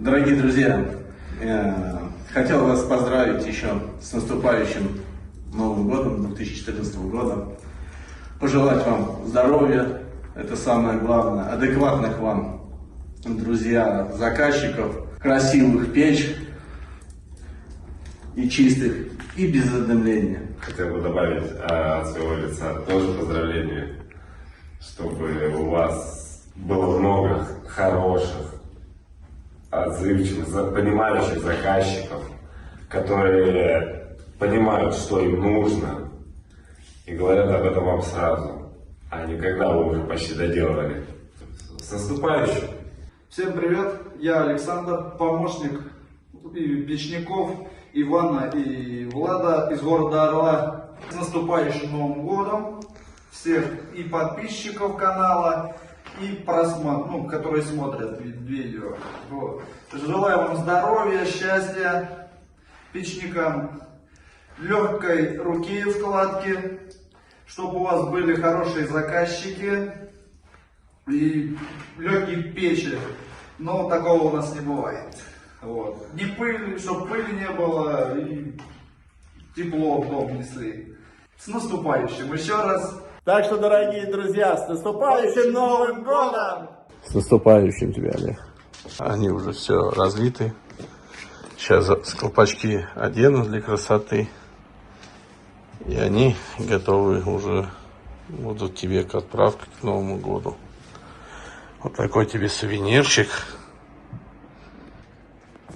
Дорогие друзья, хотел вас поздравить еще с наступающим Новым годом 2014 года. Пожелать вам здоровья, это самое главное, адекватных вам, друзья, заказчиков, красивых печ и чистых, и без задымления. Хотел бы добавить от своего лица тоже поздравления, чтобы у вас было много хороших, отзывчивых, понимающих заказчиков, которые понимают, что им нужно, и говорят об этом вам сразу, а не когда вы уже почти доделали. С наступающим! Всем привет, я Александр, помощник печников Ивана и Влада из города Орла. С наступающим Новым годом всех и подписчиков канала, и которые смотрят видео. Вот. Желаю вам здоровья, счастья, печникам, легкой руки вкладки, чтобы у вас были хорошие заказчики и легких печи, но такого у нас не бывает. Вот. Не пыль, чтобы пыли не было, и тепло в дом несли. С наступающим еще раз. Так что, дорогие друзья, с наступающим Новым годом! С наступающим тебя, Олег. Они уже все разлиты. Сейчас колпачки одену для красоты. И они готовы уже будут тебе к отправке к Новому году. Вот такой тебе сувенирчик.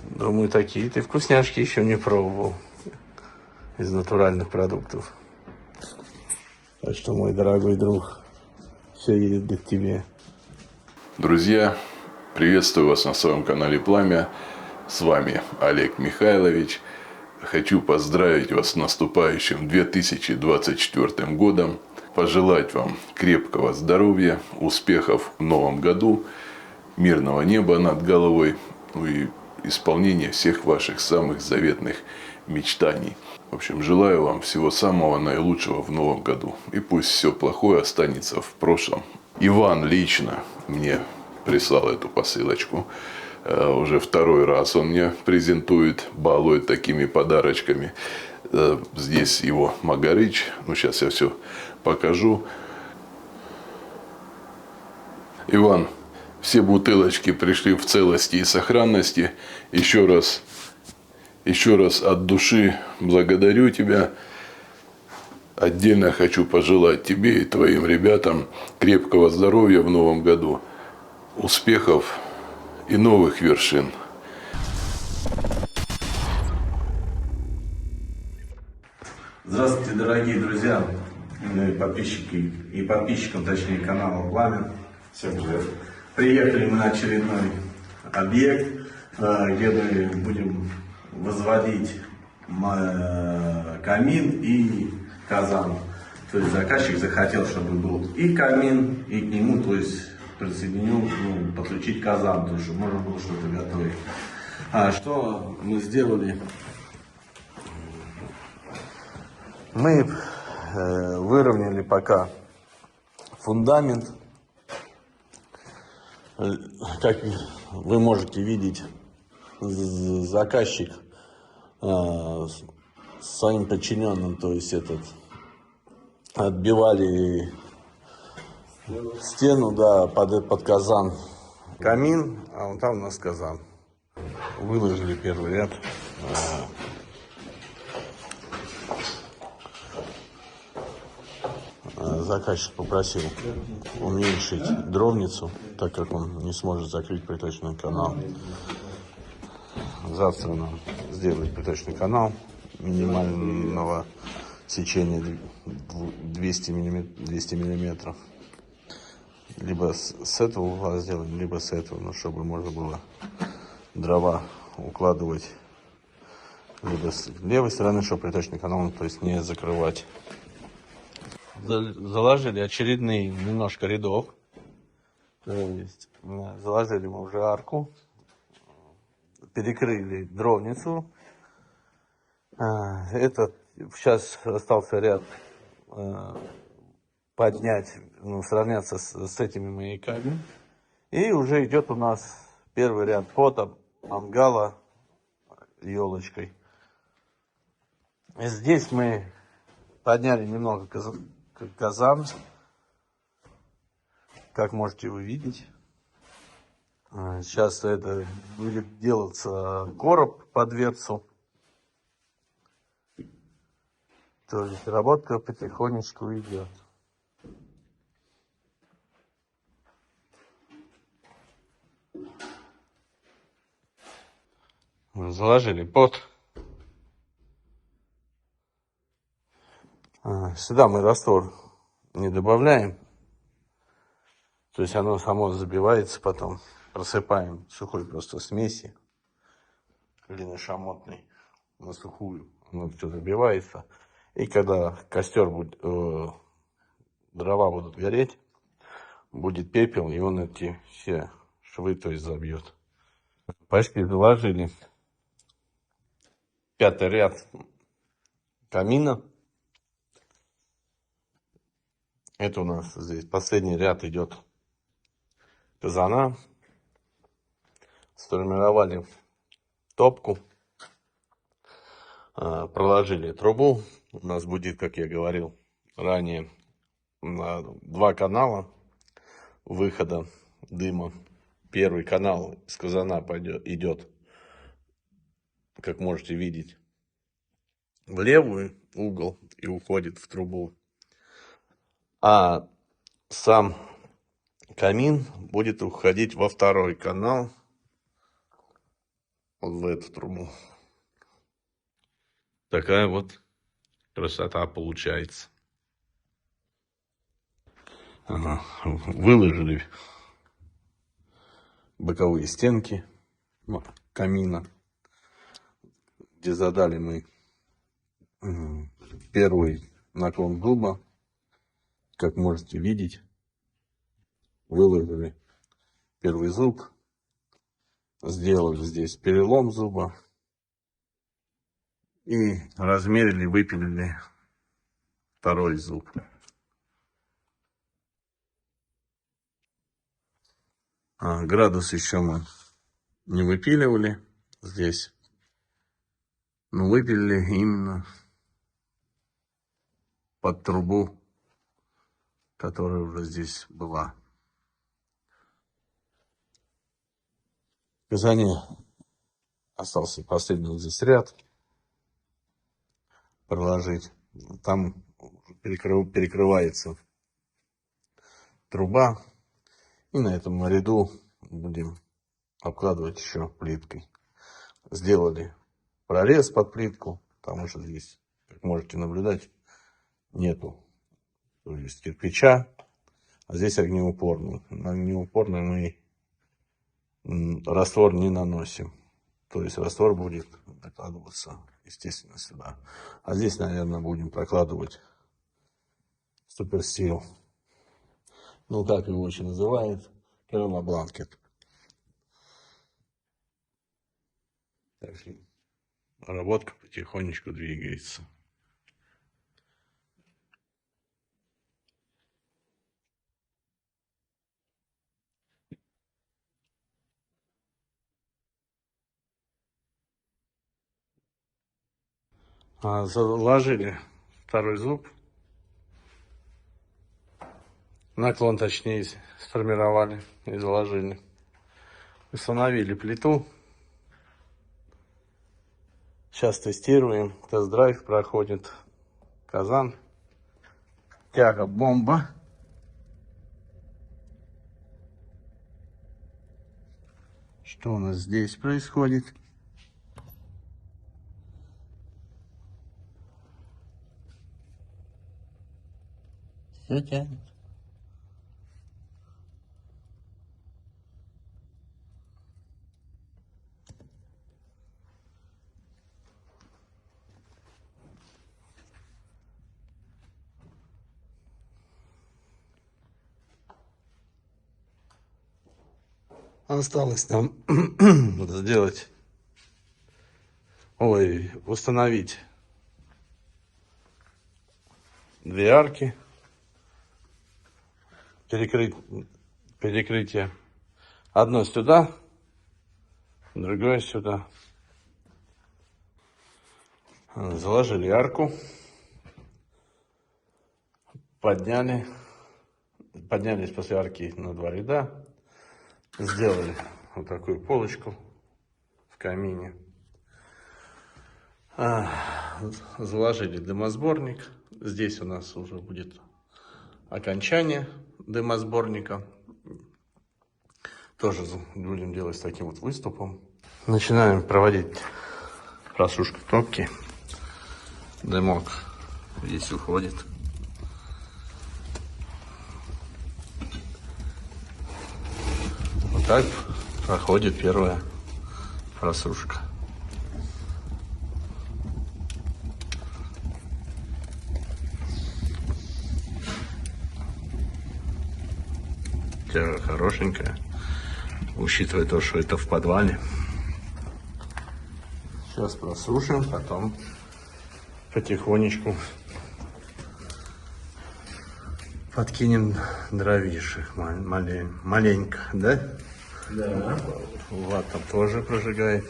Думаю, такие ты вкусняшки еще не пробовал из натуральных продуктов. Так что, мой дорогой друг, все едет к тебе. Друзья, приветствую вас на своем канале Пламя. С вами Олег Михайлович. Хочу поздравить вас с наступающим 2024 годом. Пожелать вам крепкого здоровья, успехов в новом году, мирного неба над головой, ну и исполнения всех ваших самых заветных мечтаний. В общем, желаю вам всего самого наилучшего в новом году. И пусть все плохое останется в прошлом. Иван лично мне прислал эту посылочку. Уже второй раз он мне презентует, балует такими подарочками. Здесь его Магарыч. Ну, сейчас я все покажу. Иван, все бутылочки пришли в целости и сохранности. Еще раз от души благодарю тебя. Отдельно хочу пожелать тебе и твоим ребятам крепкого здоровья в новом году, успехов и новых вершин. Здравствуйте, дорогие друзья, подписчики и подписчикам, точнее, канала Пламя. Всем привет! Приехали мы на очередной объект, где мы будем возводить камин и казан. То есть заказчик захотел, чтобы был и камин, и к нему, то есть присоединил, подключить казан, то есть чтобы можно было что-то готовить. Что мы сделали? Мы выровняли пока фундамент. Как вы можете видеть, заказчик своим подчиненным, то есть отбивали стену, да, под казан камин, а вон там у нас казан. Выложили первый ряд. Заказчик попросил уменьшить дровницу, так как он не сможет закрыть приточный канал. Завтра нам сделают приточный канал минимального сечения 200 миллиметров. Либо с этого угла сделаем, либо с этого, но чтобы можно было дрова укладывать либо с левой стороны, чтобы приточный канал, то есть не закрывать. Заложили очередный немножко рядов, то есть заложили мы уже арку, перекрыли дровницу. Это сейчас остался ряд поднять, сравняться с этими маяками. И уже идет у нас первый ряд мангала елочкой. И здесь мы подняли немного казан. Как можете увидеть. Сейчас это будет делаться короб под дверцу. То есть работа потихонечку идет. Заложили под. Сюда мы раствор не добавляем. То есть оно само забивается потом. Просыпаем сухой просто смеси. Глиношамотной на сухую. Оно все забивается. И когда костер будет, дрова будут гореть, будет пепел, и он эти все швы, то есть, забьет. Почти заложили 5-й ряд камина. Это у нас здесь последний ряд идет казана. Сформировали топку. Проложили трубу. У нас будет, как я говорил ранее, 2 канала выхода дыма. Первый канал из казана идет, как можете видеть, в левый угол и уходит в трубу. А сам камин будет уходить во 2-й канал, вот в эту трубу. Такая вот красота получается. Выложили боковые стенки камина, где задали мы первый наклон дуба. Как можете видеть, выложили первый зуб, сделали здесь перелом зуба и размерили, выпилили 2-й зуб. Градус еще мы не выпиливали здесь, но выпилили именно под трубу, которая уже здесь была. В казане остался последний здесь ряд проложить. Там перекрывается труба. И на этом ряду будем обкладывать еще плиткой. Сделали прорез под плитку, потому что здесь, как можете наблюдать, нету, то есть, кирпича, а здесь огнеупорный. На огнеупорный мы раствор не наносим. То есть раствор будет накладываться, естественно, сюда. А здесь, наверное, будем прокладывать суперстил. Ну, как его еще называют, керамобланкет. Так что работка потихонечку двигается. Заложили 2-й зуб. Наклон, точнее, сформировали и заложили. Установили плиту. Сейчас тестируем. Тест-драйв проходит. Казан. Тяга бомба. Что у нас здесь происходит? Все тянет. Осталось нам сделать, установить 2 арки, перекрытие. Одно сюда другое сюда. Заложили арку. Поднялись после арки на 2 ряда. Сделали вот такую полочку в камине. Заложили дымосборник. Здесь у нас уже будет окончание дымосборника. Тоже будем делать с таким вот выступом. Начинаем проводить просушку топки. Дымок здесь уходит. Вот так проходит первая просушка. Тяга хорошенькая, учитывая то, что это в подвале. Сейчас просушим, потом потихонечку подкинем дровишек маленько, да? Да. Влад там тоже прожигает.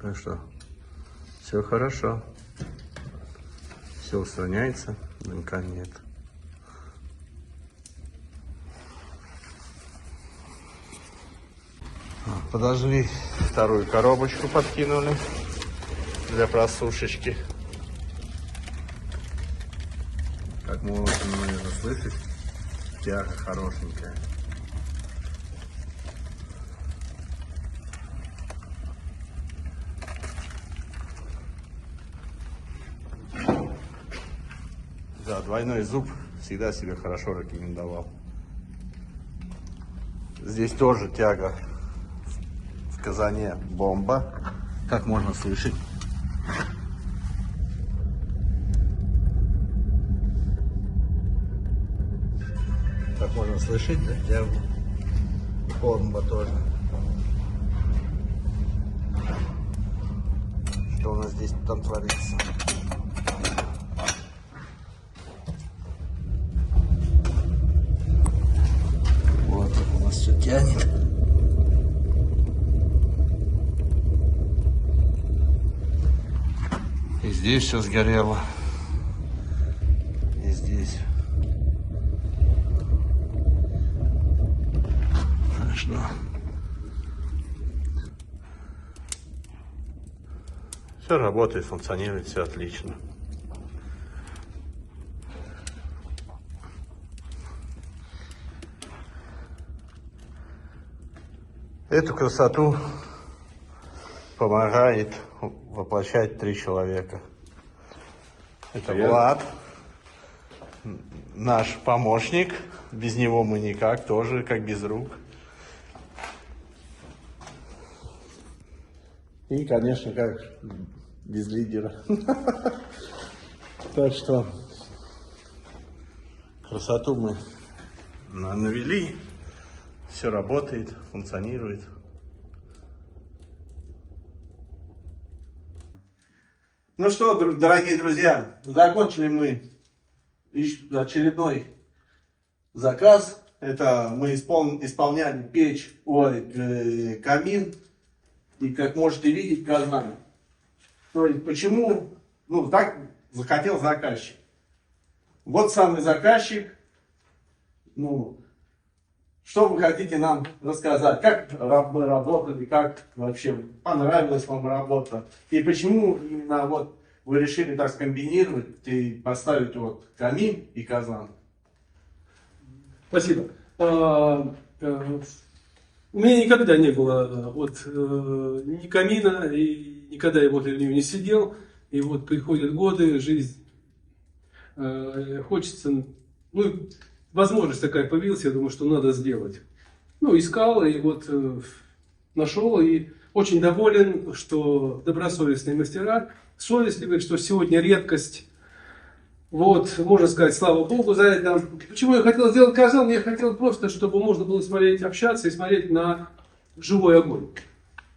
Так что все хорошо. Все устраняется, дымка нет. Подожгли, вторую коробочку подкинули для просушечки. Как можно, наверное, слышать, тяга хорошенькая. Да, двойной зуб всегда себя хорошо рекомендовал. Здесь тоже тяга в казане бомба, как можно слышать. Как можно слышать, да, тягу. Бомба тоже. Что у нас здесь там творится? Вот у нас все тянет. И здесь все сгорело. И здесь. Что? Все работает, функционирует, все отлично. Эту красоту помогает воплощать 3 человека. Это Влад, наш помощник. Без него мы никак, тоже как без рук. И, конечно, как без лидера. Так что красоту мы навели. Все работает, функционирует. Ну что, дорогие друзья, закончили мы очередной заказ. Это мы исполняли печь, камин. И, как можете видеть, казан. То есть, почему, так захотел заказчик. Вот самый заказчик. Что вы хотите нам рассказать? Как мы работали, как вообще понравилась вам работа? И почему именно вы решили так скомбинировать и поставить камин и казан? Спасибо. У меня никогда не было ни камина, и никогда я возле него не сидел. И вот приходят годы, жизнь, хочется, возможность такая появилась, я думаю, что надо сделать. Искал, и нашел, и очень доволен, что добросовестные мастера, совестливые, что сегодня редкость. Можно сказать, слава Богу за это. Почему я хотел сделать казан? Я хотел просто, чтобы можно было смотреть, общаться и смотреть на живой огонь.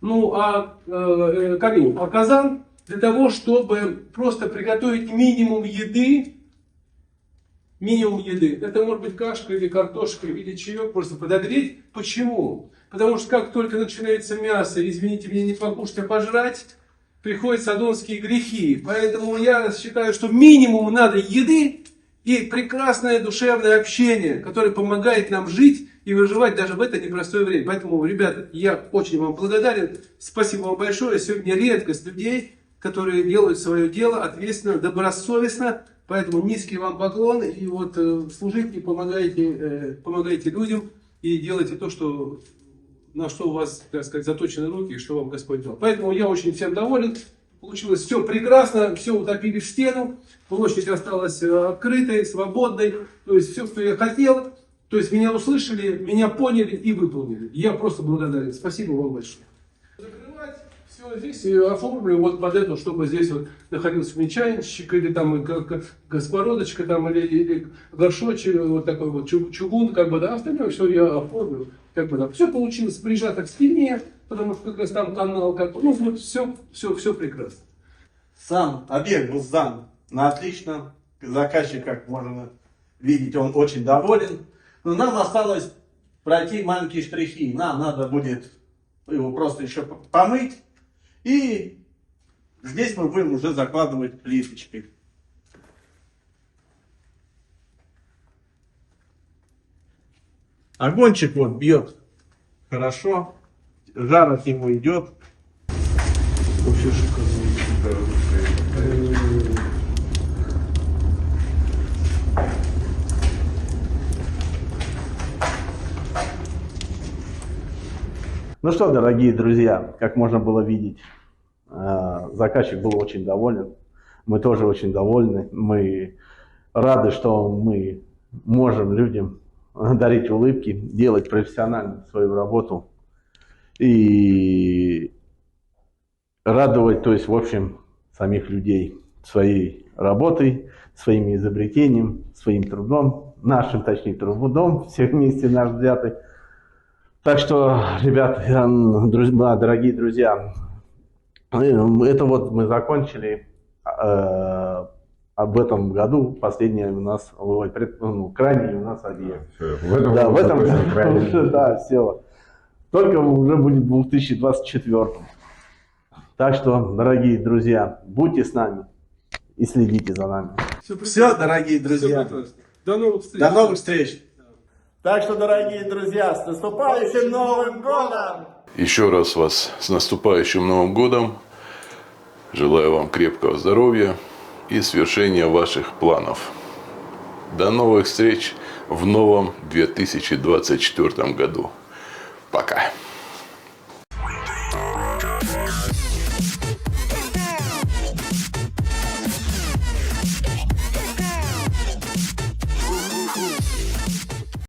Камин, казан для того, чтобы просто приготовить минимум еды. Это может быть кашка или картошка, или чаек, просто подогреть. Почему? Потому что как только начинается мясо, извините меня, не покушать, а пожрать, приходят содомские грехи. Поэтому я считаю, что минимум надо еды и прекрасное душевное общение, которое помогает нам жить и выживать даже в это непростое время. Поэтому, ребята, я очень вам благодарен. Спасибо вам большое. Сегодня редкость людей, которые делают свое дело ответственно, добросовестно. Поэтому низкий вам поклон. И вот служите, помогайте людям и делайте то, что, на что у вас, так сказать, заточены руки и что вам Господь дал. Поэтому я очень всем доволен. Получилось все прекрасно, все утопили в стену. Площадь осталась открытой, свободной. То есть все, что я хотел. То есть меня услышали, меня поняли и выполнили. Я просто благодарен. Спасибо вам большое. Закрывать все здесь и оформлю вот под это, чтобы здесь вот находился мечайничек или там сковородочка там или горшочек, вот такой вот чугун, как бы, да, остальное все я оформлю. Как бы, да. Все получилось прижато к стене, потому что как раз там канал, как бы, ну вот все прекрасно. Сам объект был сдан на отлично. Заказчик, как можно видеть, он очень доволен. Но нам осталось пройти маленькие штрихи. Нам надо будет его просто еще помыть. И здесь мы будем уже закладывать плиточкой. Огончик вот бьет хорошо. Жар от него идет. Вообще шикарно. Ну что, дорогие друзья, как можно было видеть, заказчик был очень доволен. Мы тоже очень довольны. Мы рады, что мы можем людям дарить улыбки, делать профессионально свою работу и радовать, то есть, в общем, самих людей своей работой, своими изобретением, своим трудом, нашим, точнее, трудом, всех вместе наш взятый. Так что, ребят, дорогие друзья, это вот мы закончили в этом году, последний у нас, крайний у нас объект. В этом году, да, все. Только уже будет в 2024. Так что, дорогие друзья, будьте с нами и следите за нами. Все, дорогие друзья. До новых встреч. До новых встреч. Так что, дорогие друзья, с наступающим Новым годом! Еще раз вас с наступающим Новым годом. Желаю вам крепкого здоровья и свершения ваших планов. До новых встреч в новом 2024 году. Пока.